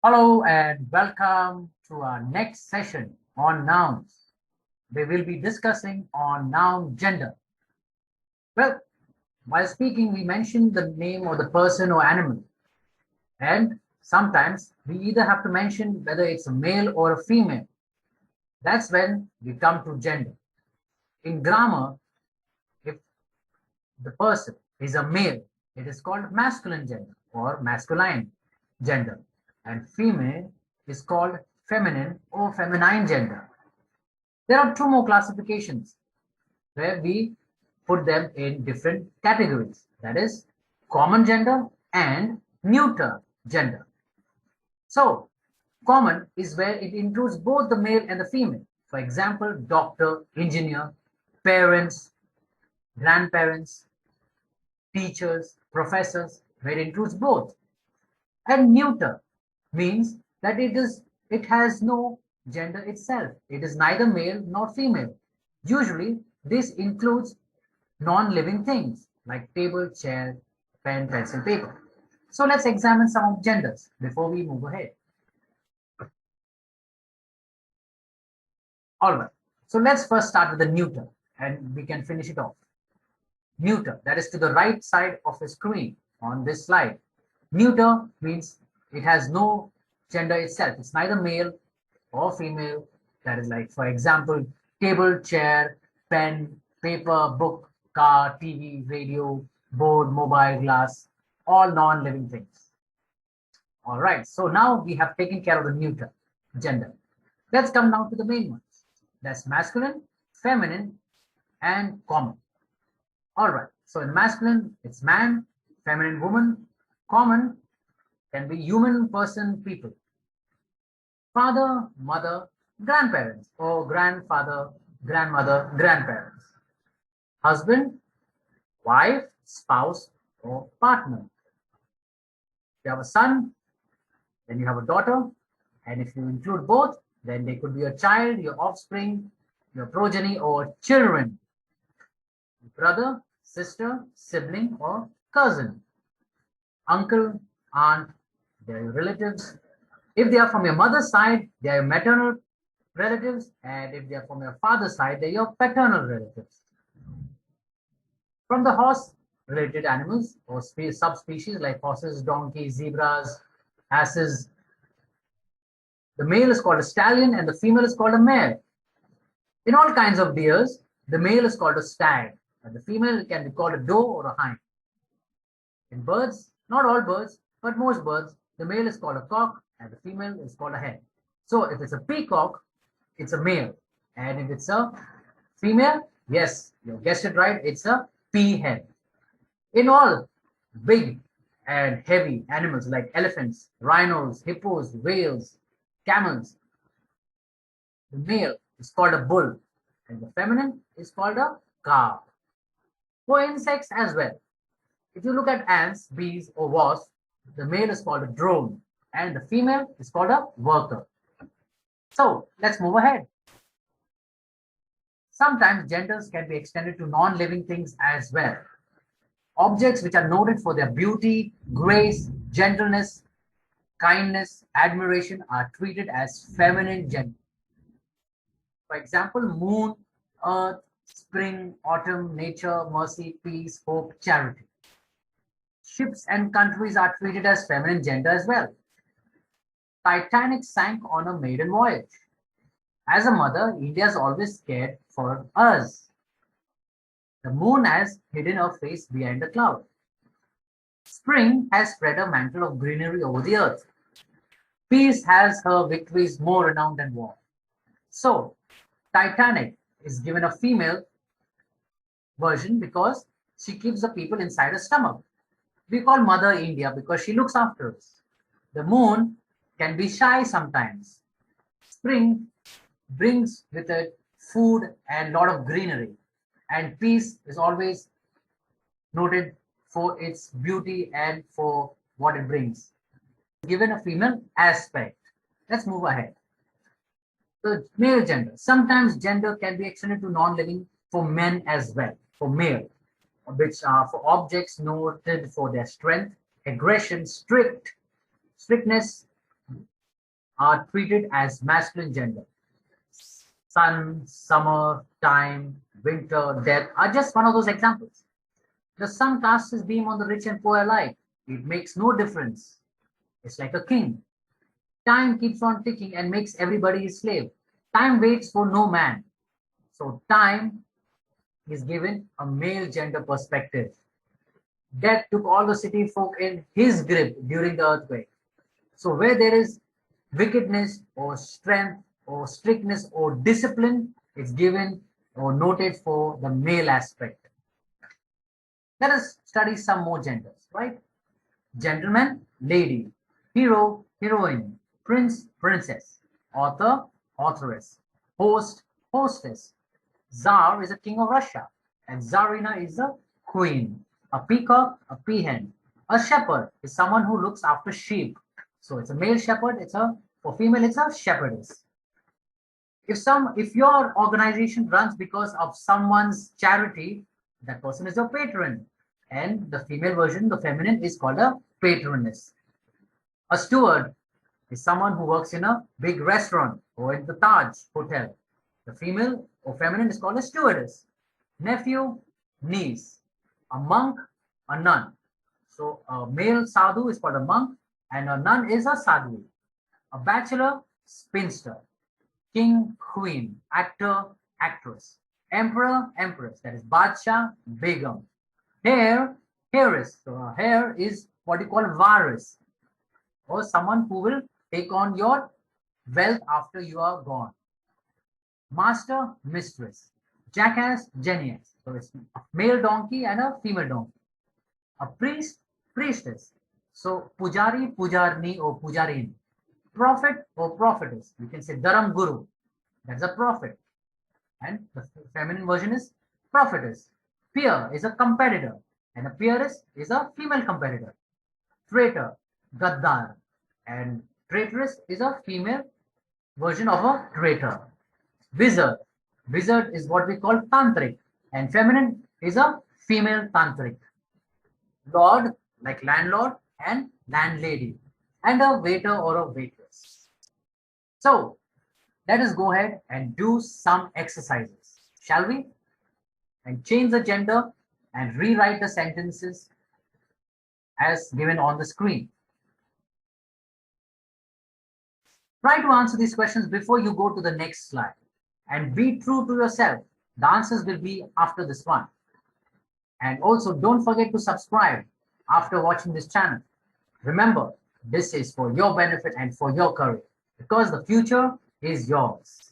Hello and welcome to our next session on nouns. We will be discussing on noun gender. Well, while speaking, we mention the name of the person or animal, and sometimes we either have to mention whether it's a male or a female. That's when we come to gender. In grammar, if the person is a male, it is called masculine gender or masculine gender, and female is called feminine or feminine gender. There are two more classifications where we put them in different categories. That is common gender and neuter gender. So, common is where it includes both the male and the female. For example, doctor, engineer, parents, grandparents, teachers, professors, where it includes both. And neuter means that it has no gender itself. It is neither male nor female. Usually, this includes non-living things like table, chair, pen, pencil, paper. So let's examine some of genders before we move ahead. All right. So let's first start with the neuter and we can finish it off. Neuter, that is to the right side of the screen on this slide. Neuter means it has no gender itself. It's neither male or female. That is like, for example, table, chair, pen, paper, book, car, TV, radio, board, mobile, glass, all non-living things. All right, so now we have taken care of the neuter gender. Let's come down to the main ones. That's masculine, feminine, and common. All right, so in masculine, it's man, feminine, woman, common can be human, person, people. Father, mother, grandparents, or grandfather, grandmother, grandparents. Husband, wife, spouse, or partner. If you have a son, then you have a daughter, and if you include both, then they could be your child, your offspring, your progeny, or children. Brother, sister, sibling, or cousin. Uncle, aunt, they're your relatives. If they are from your mother's side, they are your maternal relatives, and if they are from your father's side, they're your paternal relatives. From the horse-related animals or subspecies like horses, donkeys, zebras, asses, the male is called a stallion and the female is called a mare. In all kinds of deers, the male is called a stag, and the female can be called a doe or a hind. In birds, not all birds, but most birds, the male is called a cock and the female is called a hen. So if it's a peacock, it's a male. And if it's a female, yes, you guessed it right, it's a peahen. In all big and heavy animals like elephants, rhinos, hippos, whales, camels, the male is called a bull and the feminine is called a calf. For insects as well, if you look at ants, bees, or wasps, the male is called a drone and the female is called a worker. So let's move ahead. Sometimes genders can be extended to non-living things as well. Objects which are noted for their beauty, grace, gentleness, kindness, admiration are treated as feminine gender. For example, moon, earth, spring, autumn, nature, mercy, peace, hope, charity. Ships and countries are treated as feminine gender as well. Titanic sank on a maiden voyage. As a mother, India is always cared for us. The moon has hidden her face behind a cloud. Spring has spread a mantle of greenery over the earth. Peace has her victories more renowned than war. So, Titanic is given a female version because she keeps the people inside her stomach. We call Mother India because she looks after us. The moon can be shy sometimes. Spring brings with it food and lot of greenery. And peace is always noted for its beauty and for what it brings. Given a female aspect. Let's move ahead. The male gender. Sometimes gender can be extended to non-living for men as well, for male, which are for objects noted for their strength, aggression, strictness, are treated as masculine gender. Sun, summer, time, winter, death are just one of those examples. The sun casts his beam on the rich and poor alike. It makes no difference. It's like a king. Time keeps on ticking and makes everybody his slave. Time waits for no man. So time is given a male gender perspective. Death took all the city folk in his grip during the earthquake. So where there is wickedness or strength or strictness or discipline, it's given or noted for the male aspect. Let us study some more genders, right? Gentleman, lady, hero, heroine, prince, princess, author, authoress, host, hostess. Tsar is a king of Russia, and Tsarina is a queen. A peacock, a peahen. A shepherd is someone who looks after sheep. So it's a male shepherd. For female, it's a shepherdess. If your organization runs because of someone's charity, that person is your patron. And the female version, the feminine, is called a patroness. A steward is someone who works in a big restaurant or at the Taj Hotel. The female or feminine is called a stewardess. Nephew, niece. A monk, a nun. So a male sadhu is called a monk and a nun is a sadhu. A bachelor, spinster. King, queen. Actor, actress. Emperor, empress. That is Badshah, Begum. Heiress. So a heir is what you call varis, or someone who will take on your wealth after you are gone. Master, mistress. Jackass, genius. So it's a male donkey and a female donkey. A priest, priestess. So pujari, pujarni or pujarin. Prophet or prophetess. You can say dharam guru. That's a prophet. And the feminine version is prophetess. Peer is a competitor, and a peeress is a female competitor. Traitor, gaddar, and traitress is a female version of a traitor. Wizard, wizard is what we call tantric, and feminine is a female tantric. Lord, like landlord and landlady, and a waiter or a waitress. So let us go ahead and do some exercises, shall we? And change the gender and rewrite the sentences as given on the screen. Try to answer these questions before you go to the next slide and be true to yourself. The answers will be after this one. And also don't forget to subscribe after watching this channel. Remember, this is for your benefit and for your career because the future is yours.